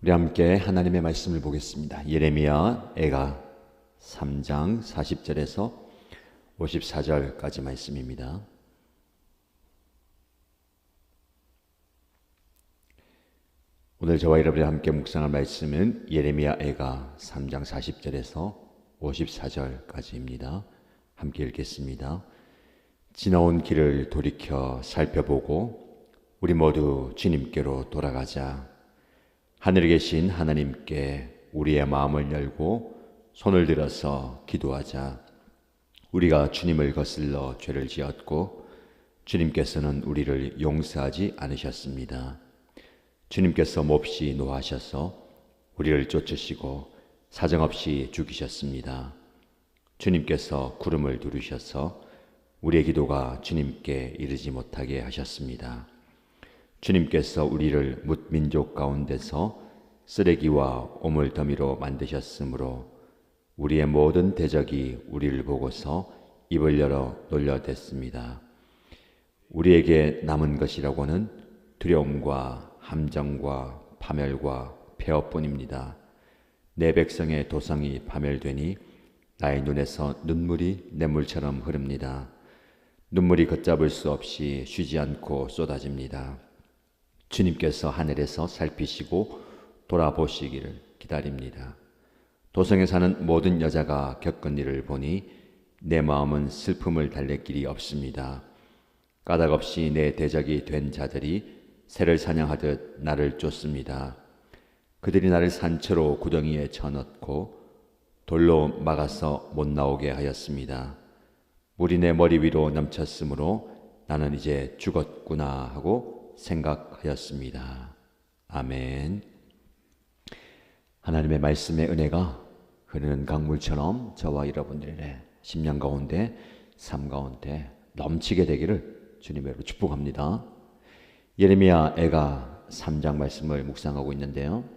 우리 함께 하나님의 말씀을 보겠습니다. 예레미야 애가 3장 40절에서 54절까지 말씀입니다. 오늘 저와 여러분이 함께 묵상할 말씀은 예레미야 애가 3장 40절에서 54절까지입니다. 함께 읽겠습니다. 지나온 길을 돌이켜 살펴보고 우리 모두 주님께로 돌아가자. 하늘에 계신 하나님께 우리의 마음을 열고 손을 들어서 기도하자. 우리가 주님을 거슬러 죄를 지었고 주님께서는 우리를 용서하지 않으셨습니다. 주님께서 몹시 노하셔서 우리를 쫓으시고 사정없이 죽이셨습니다. 주님께서 구름을 두르셔서 우리의 기도가 주님께 이르지 못하게 하셨습니다. 주님께서 우리를 뭇민족 가운데서 쓰레기와 오물더미로 만드셨으므로 우리의 모든 대적이 우리를 보고서 입을 열어 놀려댔습니다. 우리에게 남은 것이라고는 두려움과 함정과 파멸과 폐허뿐입니다. 내 백성의 도성이 파멸되니 나의 눈에서 눈물이 냇물처럼 흐릅니다. 눈물이 걷잡을 수 없이 쉬지 않고 쏟아집니다. 주님께서 하늘에서 살피시고 돌아보시기를 기다립니다. 도성에 사는 모든 여자가 겪은 일을 보니 내 마음은 슬픔을 달랠 길이 없습니다. 까닭없이 내 대적이 된 자들이 새를 사냥하듯 나를 쫓습니다. 그들이 나를 산채로 구덩이에 쳐넣고 돌로 막아서 못 나오게 하였습니다. 물이 내 머리 위로 넘쳤으므로 나는 이제 죽었구나 하고 생각하였습니다. 아멘. 하나님의 말씀의 은혜가 흐르는 강물처럼 저와 여러분들의 심령 가운데, 삶 가운데 넘치게 되기를 주님으로 축복합니다. 예레미야 애가 3장 말씀을 묵상하고 있는데요.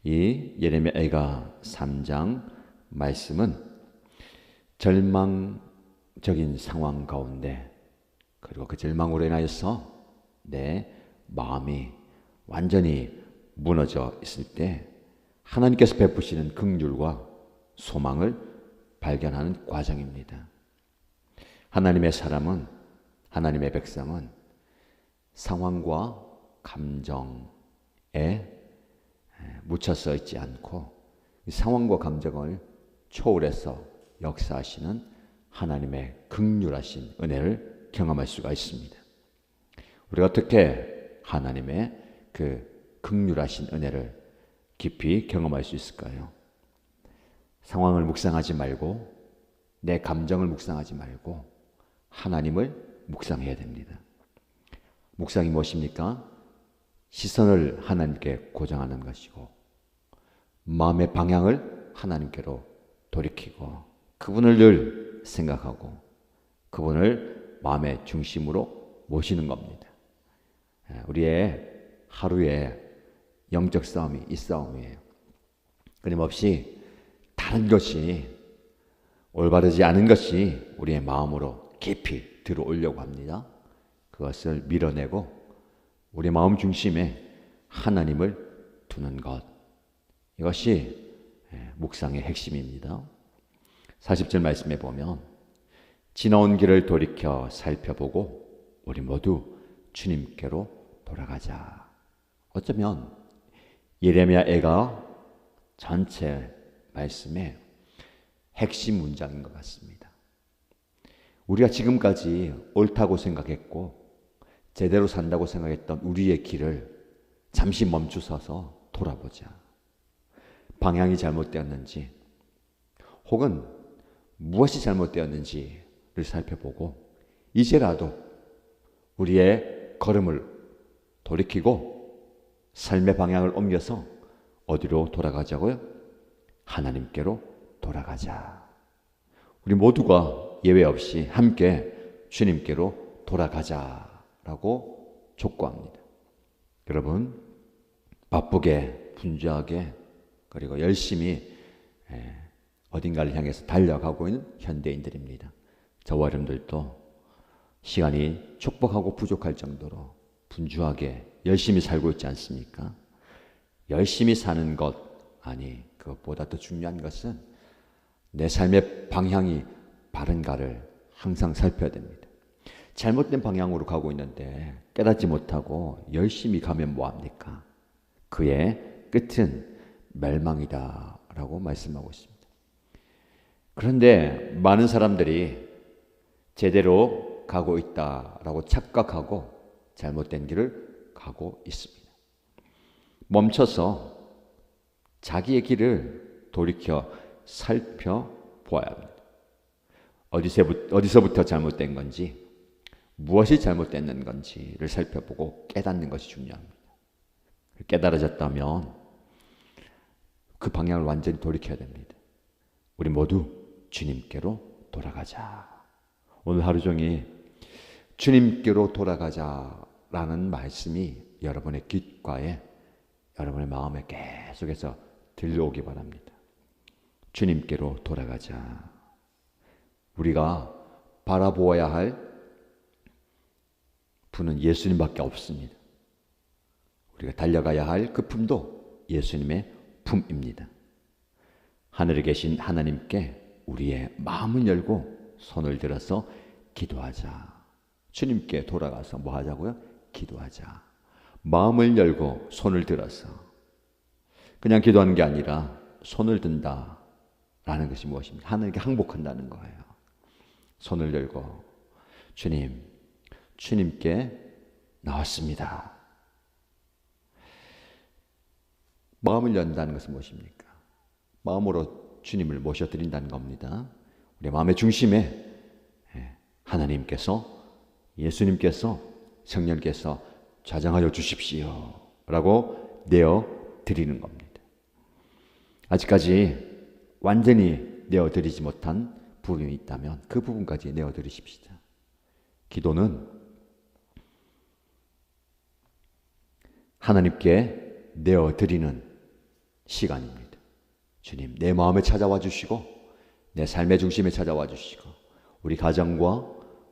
이 예레미야 애가 3장 말씀은 절망적인 상황 가운데, 그리고 그 절망으로 인하여서 내 마음이 완전히 무너져 있을 때 하나님께서 베푸시는 긍휼과 소망을 발견하는 과정입니다. 하나님의 사람은, 하나님의 백성은 상황과 감정에 묻혀서 있지 않고 상황과 감정을 초월해서 역사하시는 하나님의 긍휼하신 은혜를 경험할 수가 있습니다. 우리가 어떻게 하나님의 그 긍휼하신 은혜를 깊이 경험할 수 있을까요? 상황을 묵상하지 말고, 내 감정을 묵상하지 말고 하나님을 묵상해야 됩니다. 묵상이 무엇입니까? 시선을 하나님께 고정하는 것이고 마음의 방향을 하나님께로 돌이키고 그분을 늘 생각하고 그분을 마음의 중심으로 모시는 겁니다. 우리의 하루의 영적 싸움이 이 싸움이에요. 끊임없이 다른 것이, 올바르지 않은 것이 우리의 마음으로 깊이 들어오려고 합니다. 그것을 밀어내고 우리 마음 중심에 하나님을 두는 것, 이것이 묵상의 핵심입니다. 40절 말씀에 보면 지나온 길을 돌이켜 살펴보고 우리 모두 주님께로 돌아가자. 어쩌면 예레미야 애가 전체 말씀의 핵심 문장인 것 같습니다. 우리가 지금까지 옳다고 생각했고 제대로 산다고 생각했던 우리의 길을 잠시 멈추서서 돌아보자. 방향이 잘못되었는지 혹은 무엇이 잘못되었는지를 살펴보고 이제라도 우리의 걸음을 돌이키고 삶의 방향을 옮겨서 어디로 돌아가자고요? 하나님께로 돌아가자. 우리 모두가 예외 없이 함께 주님께로 돌아가자라고 촉구합니다. 여러분, 바쁘게 분주하게 그리고 열심히 어딘가를 향해서 달려가고 있는 현대인들입니다. 저와 여러분들도 시간이 축복하고 부족할 정도로 분주하게 열심히 살고 있지 않습니까? 열심히 사는 것, 아니 그것보다 더 중요한 것은 내 삶의 방향이 바른가를 항상 살펴야 됩니다. 잘못된 방향으로 가고 있는데 깨닫지 못하고 열심히 가면 뭐합니까? 그의 끝은 멸망이다 라고 말씀하고 있습니다. 그런데 많은 사람들이 제대로 가고 있다라고 착각하고 잘못된 길을 가고 있습니다. 멈춰서 자기의 길을 돌이켜 살펴보아야 합니다. 어디서부터 잘못된 건지, 무엇이 잘못됐는 건지를 살펴보고 깨닫는 것이 중요합니다. 깨달아졌다면 그 방향을 완전히 돌이켜야 됩니다. 우리 모두 주님께로 돌아가자. 오늘 하루 종일 주님께로 돌아가자라는 말씀이 여러분의 귓가에, 여러분의 마음에 계속해서 들려오기 바랍니다. 주님께로 돌아가자. 우리가 바라보아야 할 분은 예수님밖에 없습니다. 우리가 달려가야 할 그 품도 예수님의 품입니다. 하늘에 계신 하나님께 우리의 마음을 열고 손을 들어서 기도하자. 주님께 돌아가서 뭐 하자고요? 기도하자. 마음을 열고 손을 들어서 그냥 기도하는 게 아니라 손을 든다라는 것이 무엇입니까? 하나님께 항복한다는 거예요. 손을 열고 주님께 나왔습니다. 마음을 연다는 것은 무엇입니까? 마음으로 주님을 모셔드린다는 겁니다. 우리 마음의 중심에 하나님께서, 예수님께서, 성령께서 좌정하여 주십시오 라고 내어드리는 겁니다. 아직까지 완전히 내어드리지 못한 부분이 있다면 그 부분까지 내어드리십시다. 기도는 하나님께 내어드리는 시간입니다. 주님, 내 마음에 찾아와 주시고 내 삶의 중심에 찾아와 주시고 우리 가정과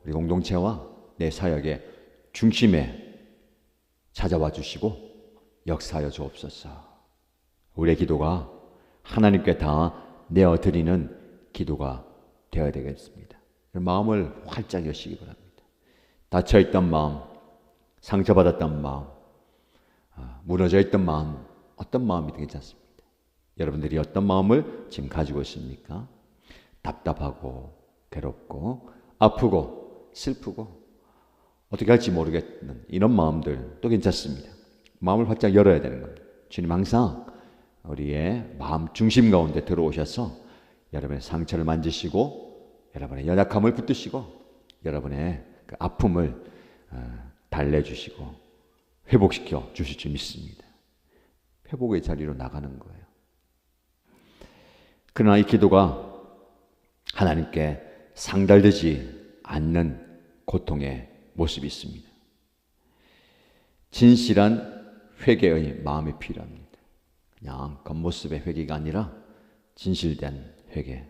우리 공동체와 내 사역의 중심에 찾아와 주시고 역사하여 주옵소서. 우리의 기도가 하나님께 다 내어드리는 기도가 되어야 되겠습니다. 마음을 활짝 여시기 바랍니다. 닫혀있던 마음, 상처받았던 마음, 무너져 있던 마음, 어떤 마음이든 괜찮습니다. 여러분들이 어떤 마음을 지금 가지고 있습니까? 답답하고 괴롭고 아프고 슬프고 어떻게 할지 모르겠는 이런 마음들도 괜찮습니다. 마음을 활짝 열어야 되는 겁니다. 주님 항상 우리의 마음 중심 가운데 들어오셔서 여러분의 상처를 만지시고 여러분의 연약함을 붙드시고 여러분의 그 아픔을 달래주시고 회복시켜 주실 줄 믿습니다. 회복의 자리로 나가는 거예요. 그러나 이 기도가 하나님께 상달되지 않는 고통의 모습이 있습니다. 진실한 회개의 마음이 필요합니다. 그냥 겉모습의 회개가 아니라 진실된 회개,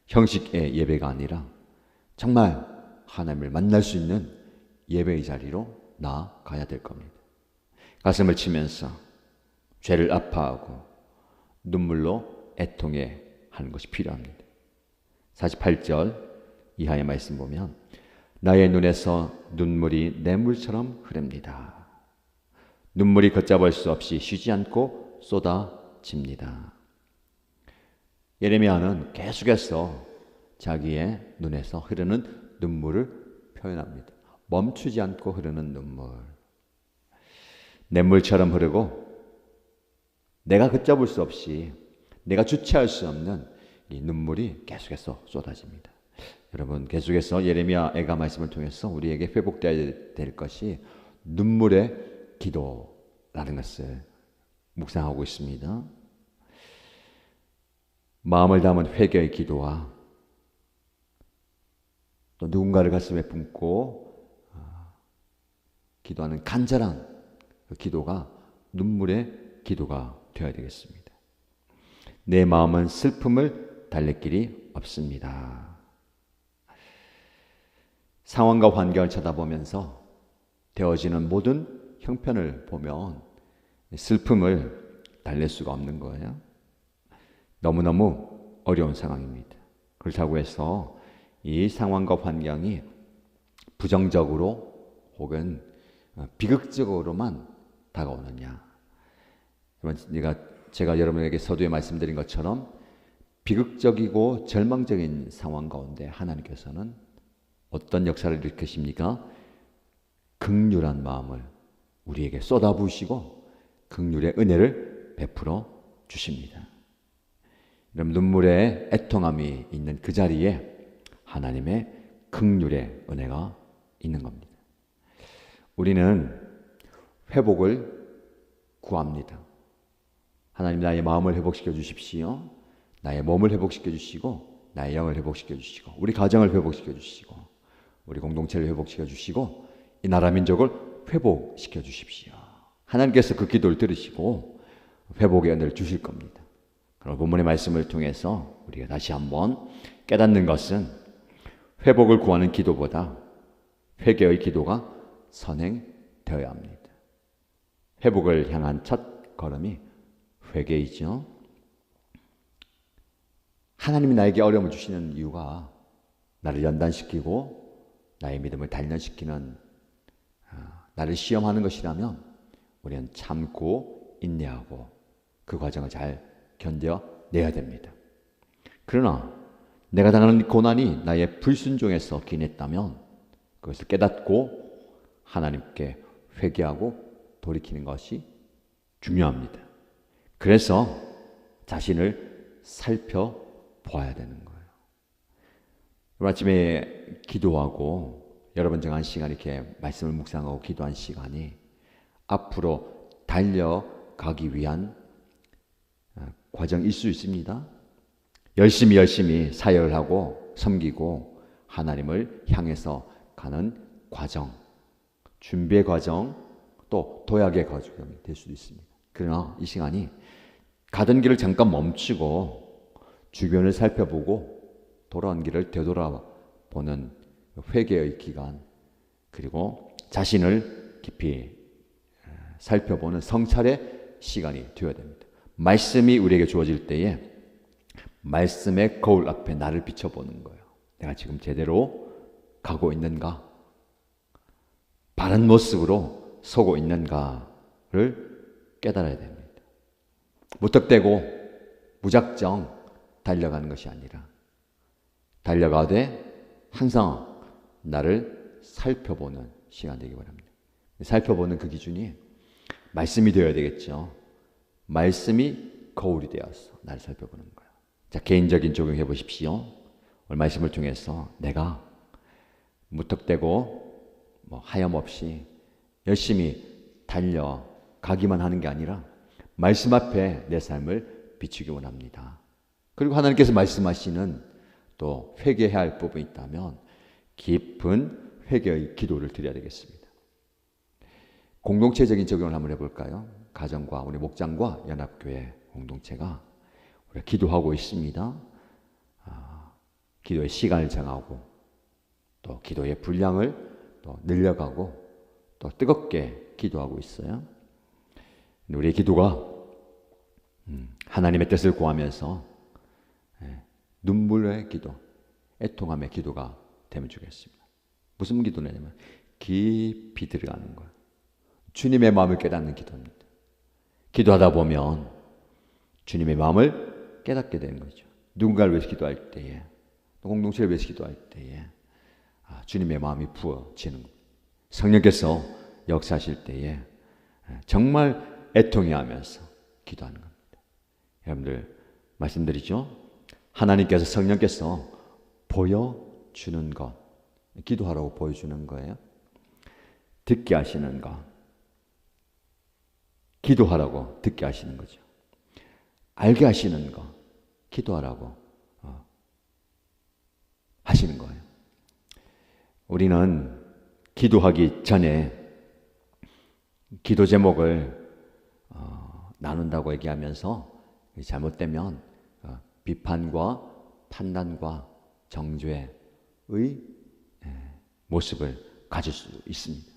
형식의 예배가 아니라 정말 하나님을 만날 수 있는 예배의 자리로 나아가야 될 겁니다. 가슴을 치면서 죄를 아파하고 눈물로 애통해 하는 것이 필요합니다. 48절 이하의 말씀 보면 나의 눈에서 눈물이 냇물처럼 흐릅니다. 눈물이 걷잡을 수 없이 쉬지 않고 쏟아집니다. 예레미야는 계속해서 자기의 눈에서 흐르는 눈물을 표현합니다. 멈추지 않고 흐르는 눈물. 냇물처럼 흐르고 내가 걷잡을 수 없이 내가 주체할 수 없는 이 눈물이 계속해서 쏟아집니다. 여러분 계속해서 예레미야 애가 말씀을 통해서 우리에게 회복되어야 될 것이 눈물의 기도라는 것을 묵상하고 있습니다. 마음을 담은 회개의 기도와 또 누군가를 가슴에 품고 기도하는 간절한 그 기도가 눈물의 기도가 되어야 되겠습니다. 내 마음은 슬픔을 달랠 길이 없습니다. 상황과 환경을 쳐다보면서 되어지는 모든 형편을 보면 슬픔을 달랠 수가 없는 거예요. 너무너무 어려운 상황입니다. 그렇다고 해서 이 상황과 환경이 부정적으로 혹은 비극적으로만 다가오느냐. 제가 여러분에게 서두에 말씀드린 것처럼 비극적이고 절망적인 상황 가운데 하나님께서는 어떤 역사를 일으키십니까? 긍휼한 마음을 우리에게 쏟아부으시고 긍휼의 은혜를 베풀어 주십니다. 여러분, 눈물의 애통함이 있는 그 자리에 하나님의 긍휼의 은혜가 있는 겁니다. 우리는 회복을 구합니다. 하나님, 나의 마음을 회복시켜 주십시오. 나의 몸을 회복시켜 주시고 나의 영을 회복시켜 주시고 우리 가정을 회복시켜 주시고 우리 공동체를 회복시켜 주시고 이 나라 민족을 회복시켜 주십시오. 하나님께서 그 기도를 들으시고 회복의 은혜를 주실 겁니다. 그럼 본문의 말씀을 통해서 우리가 다시 한번 깨닫는 것은 회복을 구하는 기도보다 회개의 기도가 선행되어야 합니다. 회복을 향한 첫 걸음이 회개이죠. 하나님이 나에게 어려움을 주시는 이유가 나를 연단시키고 나의 믿음을 단련시키는 나를 시험하는 것이라면 우리는 참고 인내하고 그 과정을 잘 견뎌내야 됩니다. 그러나 내가 당하는 고난이 나의 불순종에서 기인했다면 그것을 깨닫고 하나님께 회개하고 돌이키는 것이 중요합니다. 그래서 자신을 살펴보아야 되는 거예요. 오늘 아침에 기도하고 여러분 정한 시간 이렇게 말씀을 묵상하고 기도한 시간이 앞으로 달려가기 위한 과정일 수 있습니다. 열심히 사역을 하고 섬기고 하나님을 향해서 가는 과정, 준비의 과정, 또 도약의 과정이 될 수도 있습니다. 그러나 이 시간이 가던 길을 잠깐 멈추고 주변을 살펴보고 돌아온 길을 되돌아보는 회개의 기간, 그리고 자신을 깊이 살펴보는 성찰의 시간이 되어야 됩니다. 말씀이 우리에게 주어질 때에 말씀의 거울 앞에 나를 비춰보는 거예요. 내가 지금 제대로 가고 있는가? 바른 모습으로 서고 있는가를 깨달아야 됩니다. 무턱대고 무작정 달려가는 것이 아니라 달려가되 항상 나를 살펴보는 시간 되기 바랍니다. 살펴보는 그 기준이 말씀이 되어야 되겠죠. 말씀이 거울이 되어서 나를 살펴보는 거예요. 자, 개인적인 적용해 보십시오. 오늘 말씀을 통해서 내가 무턱대고 하염없이 열심히 달려가기만 하는 게 아니라 말씀 앞에 내 삶을 비추기 원합니다. 그리고 하나님께서 말씀하시는 또 회개해야 할 부분이 있다면 깊은 회개의 기도를 드려야 되겠습니다. 공동체적인 적용을 한번 해볼까요? 가정과 우리 목장과 연합교회 공동체가 우리가 기도하고 있습니다. 기도의 시간을 정하고 또 기도의 분량을 또 늘려가고 또 뜨겁게 기도하고 있어요. 우리의 기도가 하나님의 뜻을 구하면서 눈물의 기도, 애통함의 기도가 되면 좋겠습니다. 무슨 기도냐면 깊이 들어가는 거예요. 주님의 마음을 깨닫는 기도입니다. 기도하다 보면 주님의 마음을 깨닫게 되는 거죠. 누군가를 위해서 기도할 때에, 공동체를 위해서 기도할 때에 주님의 마음이 부어지는 겁니다. 성령께서 역사하실 때에 정말 애통해하면서 기도하는 겁니다. 여러분들 말씀드리죠. 하나님께서 성령께서 보여주는 것, 기도하라고 보여주는 거예요. 듣게 하시는 것, 기도하라고 듣게 하시는 거죠. 알게 하시는 것, 기도하라고 하시는 거예요. 우리는 기도하기 전에 기도 제목을 나눈다고 얘기하면서 잘못되면 비판과 판단과 정죄의 모습을 가질 수 있습니다.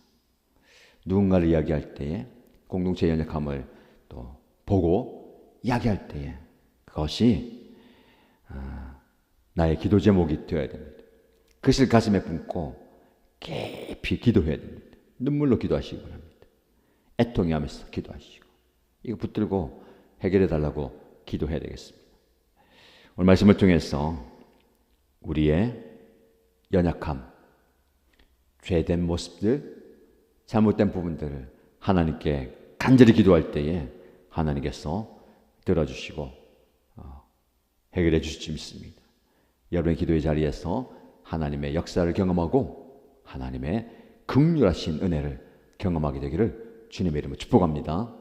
누군가를 이야기할 때에 공동체 연약함을 또 보고 이야기할 때에 그것이 나의 기도 제목이 되어야 됩니다. 그것을 가슴에 품고 깊이 기도해야 됩니다. 눈물로 기도하시기 바랍니다. 애통해하면서 기도하시고 이거 붙들고 해결해 달라고 기도해야 되겠습니다. 오늘 말씀을 통해서 우리의 연약함, 죄된 모습들, 잘못된 부분들을 하나님께 간절히 기도할 때에 하나님께서 들어주시고 해결해 주실 줄 믿습니다. 여러분의 기도의 자리에서 하나님의 역사를 경험하고 하나님의 긍휼하신 은혜를 경험하게 되기를 주님의 이름으로 축복합니다.